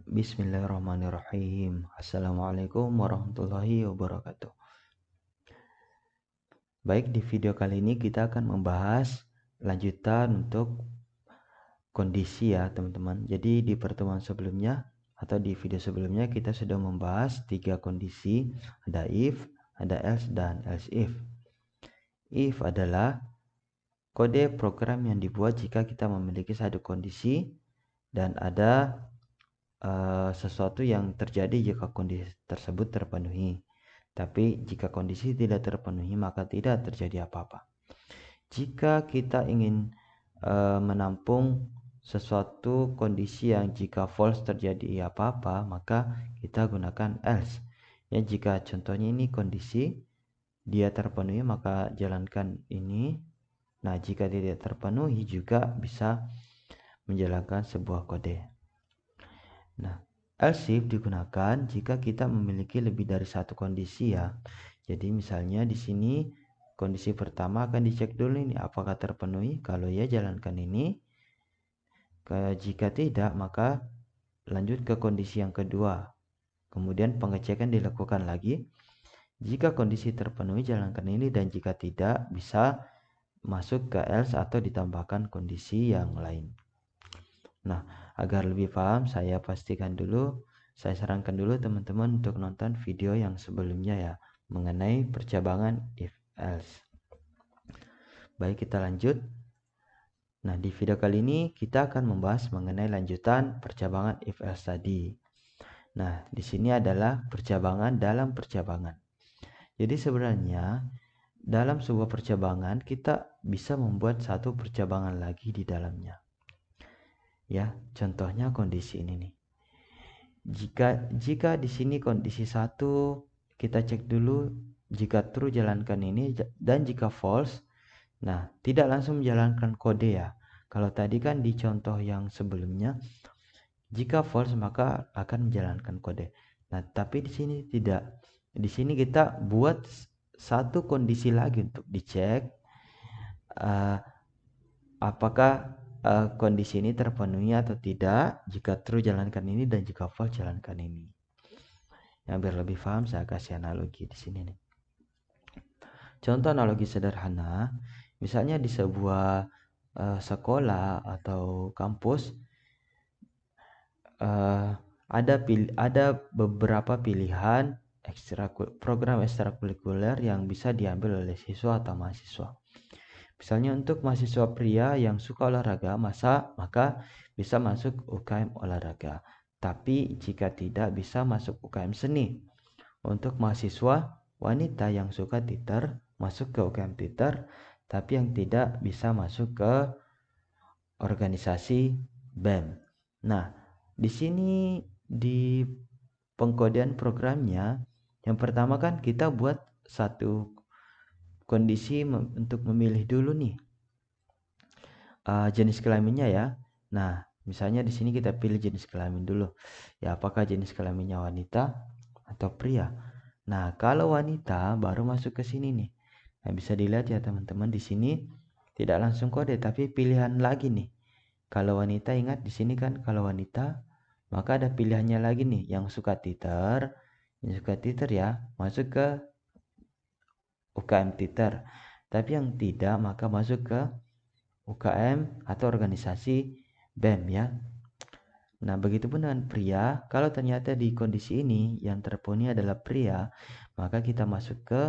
Bismillahirrahmanirrahim. Assalamualaikum warahmatullahi wabarakatuh. Baik, di video kali ini kita akan membahas lanjutan untuk kondisi ya teman-teman. Jadi di pertemuan sebelumnya atau di video sebelumnya kita sudah membahas 3 kondisi, ada if, ada else, dan else if. If adalah kode program yang dibuat jika kita memiliki satu kondisi dan ada sesuatu yang terjadi jika kondisi tersebut terpenuhi. Tapi jika kondisi tidak terpenuhi maka tidak terjadi apa-apa. Jika kita ingin menampung sesuatu kondisi yang jika false terjadi apa-apa, maka kita gunakan else. Ya, jika contohnya ini kondisi dia terpenuhi maka jalankan ini. Nah, jika tidak terpenuhi juga bisa menjalankan sebuah kode. Nah, else if digunakan jika kita memiliki lebih dari satu kondisi ya. Jadi misalnya di sini kondisi pertama akan dicek dulu ini apakah terpenuhi. Kalau ya jalankan ini. Jika tidak maka lanjut ke kondisi yang kedua. Kemudian pengecekan dilakukan lagi. Jika kondisi terpenuhi jalankan ini dan jika tidak bisa masuk ke else atau ditambahkan kondisi yang lain. Nah, agar lebih paham saya sarankan dulu teman-teman untuk nonton video yang sebelumnya ya mengenai percabangan if else. Baik, kita lanjut. Nah, di video kali ini kita akan membahas mengenai lanjutan percabangan if else tadi. Nah, di sini adalah percabangan dalam percabangan. Jadi sebenarnya dalam sebuah percabangan kita bisa membuat satu percabangan lagi di dalamnya. Ya, contohnya kondisi ini nih. Jika di sini kondisi 1 kita cek dulu jika true jalankan ini dan jika false, nah tidak langsung menjalankan kode ya. Kalau tadi kan di contoh yang sebelumnya jika false maka akan menjalankan kode. Nah, tapi di sini tidak. Di sini kita buat satu kondisi lagi untuk dicek apakah kondisi ini terpenuhi atau tidak. Jika true jalankan ini dan jika false jalankan ini. Yang biar lebih paham saya kasih analogi di sini nih. Contoh analogi sederhana, misalnya di sebuah sekolah atau kampus ada beberapa pilihan program ekstrakurikuler yang bisa diambil oleh siswa atau mahasiswa. Misalnya untuk mahasiswa pria yang suka olahraga, maka bisa masuk UKM olahraga. Tapi jika tidak bisa masuk UKM seni. Untuk mahasiswa wanita yang suka teater, masuk ke UKM teater, tapi yang tidak bisa masuk ke organisasi BEM. Nah, di sini di pengkodean programnya, yang pertama kan kita buat satu kondisi untuk memilih dulu nih jenis kelaminnya ya. Nah, misalnya di sini kita pilih jenis kelamin dulu. Ya, apakah jenis kelaminnya wanita atau pria? Nah, kalau wanita baru masuk ke sini nih. Nah, bisa dilihat ya teman-teman di sini tidak langsung kode tapi pilihan lagi nih. Kalau wanita ingat di sini kan kalau wanita maka ada pilihannya lagi nih yang suka teater ya masuk ke UKM teater. Tapi yang tidak maka masuk ke UKM atau organisasi BEM ya. Nah, begitupun dengan pria, kalau ternyata di kondisi ini yang terpenuhi adalah pria, maka kita masuk ke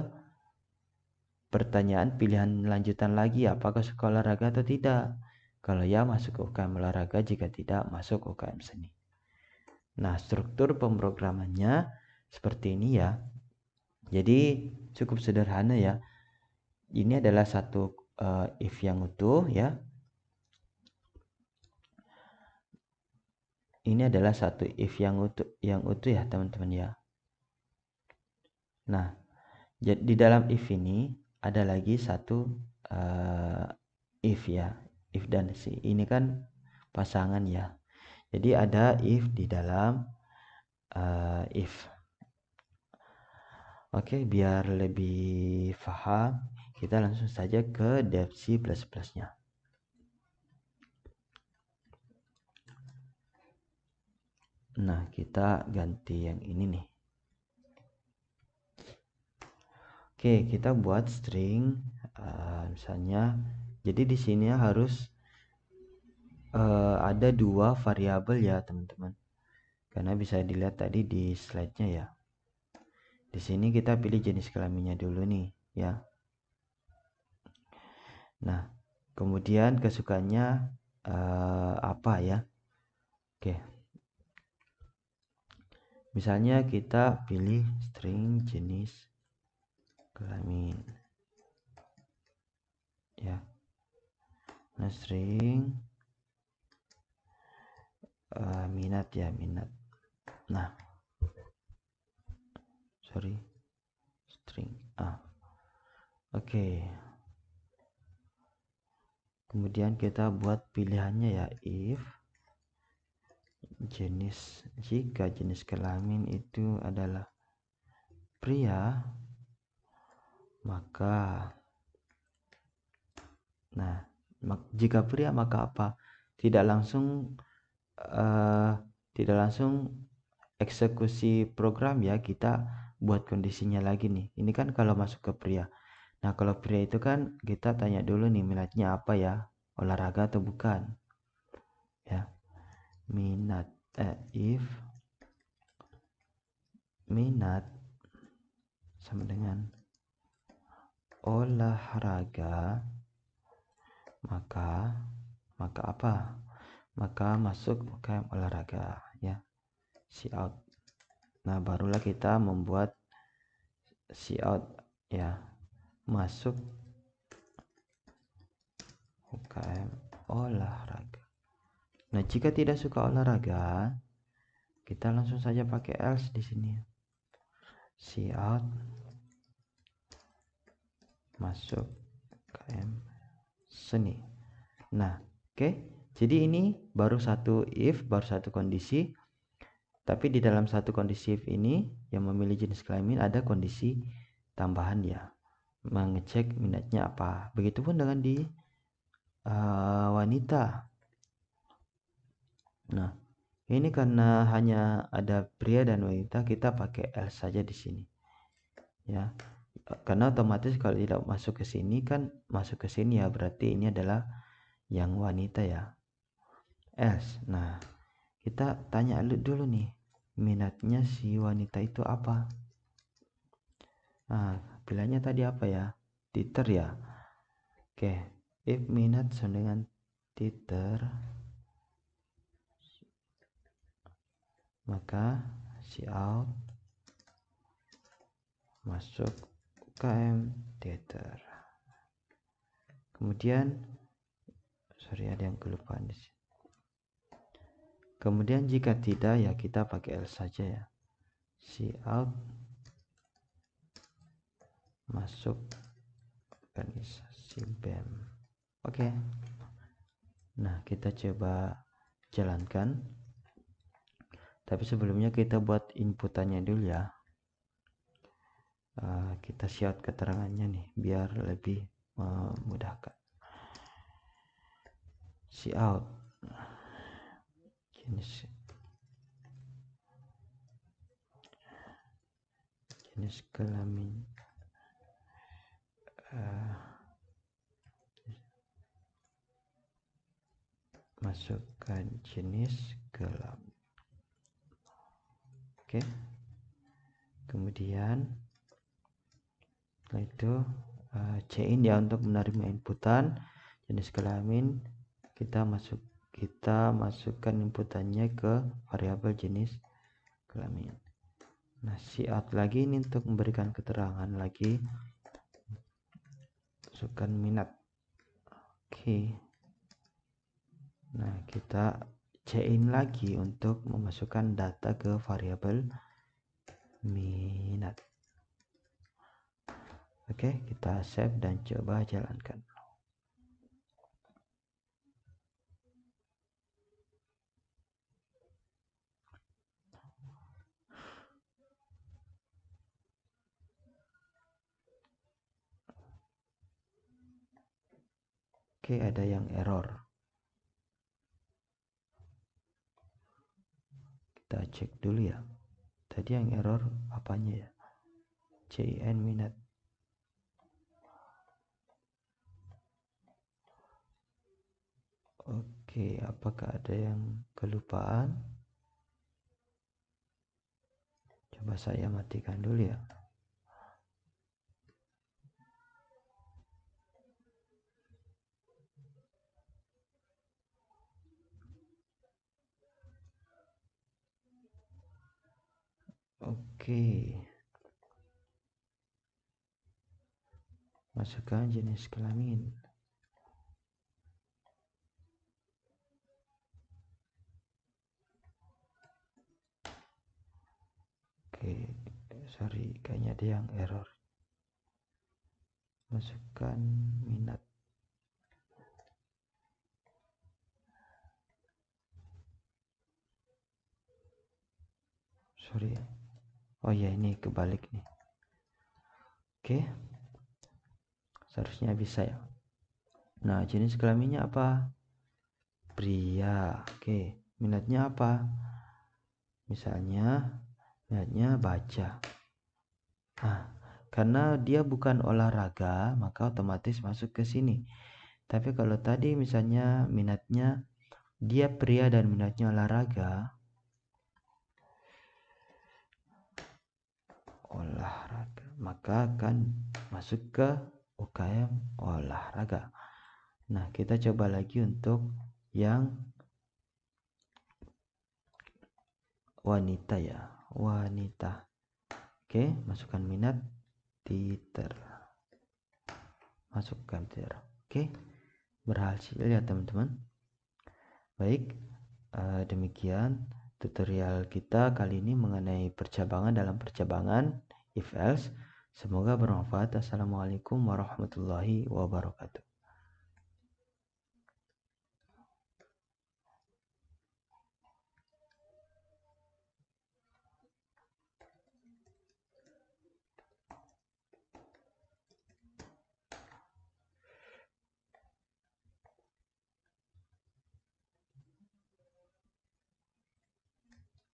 pertanyaan pilihan lanjutan lagi, apakah suka olahraga atau tidak. Kalau ya masuk ke UKM olahraga, jika tidak masuk ke UKM seni. Nah, struktur pemrogramannya seperti ini ya. Jadi cukup sederhana ya. Ini adalah satu if yang utuh ya. Ini adalah satu if yang utuh ya teman-teman ya. Nah, di dalam if ini ada lagi satu if ya, if dan si. Ini kan pasangan ya. Jadi ada if di dalam if. Oke, biar lebih paham, kita langsung saja ke dev C++ nya. Nah, kita ganti yang ini nih. Oke, kita buat string misalnya. Jadi di sini harus ada 2 variabel ya, teman-teman. Karena bisa dilihat tadi di slide-nya ya. Di sini kita pilih jenis kelaminnya dulu nih, ya. Nah, kemudian kesukaannya apa ya? Oke. Misalnya kita pilih string jenis kelamin. Ya. Nah, string minat ya, minat. Nah, sorry, string Oke. Kemudian kita buat pilihannya ya, if jika jenis kelamin itu adalah pria, maka jika pria maka apa? Tidak langsung eksekusi program ya, kita buat kondisinya lagi nih. Ini kan kalau masuk ke pria. Nah, kalau pria itu kan kita tanya dulu nih minatnya apa ya, olahraga atau bukan ya. Minat if minat sama dengan olahraga, maka apa? Maka masuk UKM olahraga ya, cout. Nah, barulah kita membuat cout ya, masuk UKM olahraga. Nah, jika tidak suka olahraga, kita langsung saja pakai else di sini. Cout masuk UKM seni. Nah, oke. Jadi ini baru satu if, baru satu kondisi. Tapi di dalam satu kondisi if ini yang memilih jenis kelamin ada kondisi tambahan ya, mengecek minatnya apa. Begitupun dengan di wanita. Nah, ini karena hanya ada pria dan wanita, kita pakai else saja di sini. Ya. Karena otomatis kalau tidak masuk ke sini kan masuk ke sini ya, berarti ini adalah yang wanita ya. Else. Nah, kita tanya dulu nih, minatnya si wanita itu apa? Nah, pilihannya tadi apa ya? Titer ya. Oke, if minat sama dengan titer, maka cout masuk UKM titer. Kemudian sorry, ada yang kelupaan di sini. Kemudian jika tidak ya kita pakai else saja ya. Cout masuk organisasi BEM. Oke. Nah, kita coba jalankan. Tapi sebelumnya kita buat inputannya dulu ya. Kita shout keterangannya nih biar lebih memudahkan. Cout jenis kelamin masukkan jenis kelamin. Oke. Kemudian setelah itu cin ya untuk menerima inputan jenis kelamin, kita masukkan inputannya ke variabel jenis kelamin. Nah, cout lagi ini untuk memberikan keterangan lagi, masukkan minat. Oke. Nah, kita cin lagi untuk memasukkan data ke variabel minat. Oke, kita save dan coba jalankan. Oke, ada yang error. Kita cek dulu ya. Tadi yang error apanya ya? CIN minat. Oke, apakah ada yang kelupaan? Coba saya matikan dulu ya. Oke. Masukkan jenis kelamin. Oke, sorry, kayaknya ada yang error. Masukkan minat. Sorry. Oh ya, ini kebalik nih. Oke. Seharusnya bisa ya. Nah, jenis kelaminnya apa? Pria. Oke, minatnya apa? Misalnya minatnya baca. Nah, karena dia bukan olahraga, maka otomatis masuk ke sini. Tapi kalau tadi misalnya minatnya dia pria dan minatnya olahraga, maka akan masuk ke UKM olahraga. Nah, kita coba lagi untuk yang wanita ya, wanita. Oke, masukkan minat teacher. Masukkan teacher. Oke, berhasil ya teman-teman. Baik, demikian tutorial kita kali ini mengenai percabangan dalam percabangan if else. Semoga bermanfaat. Assalamualaikum warahmatullahi wabarakatuh.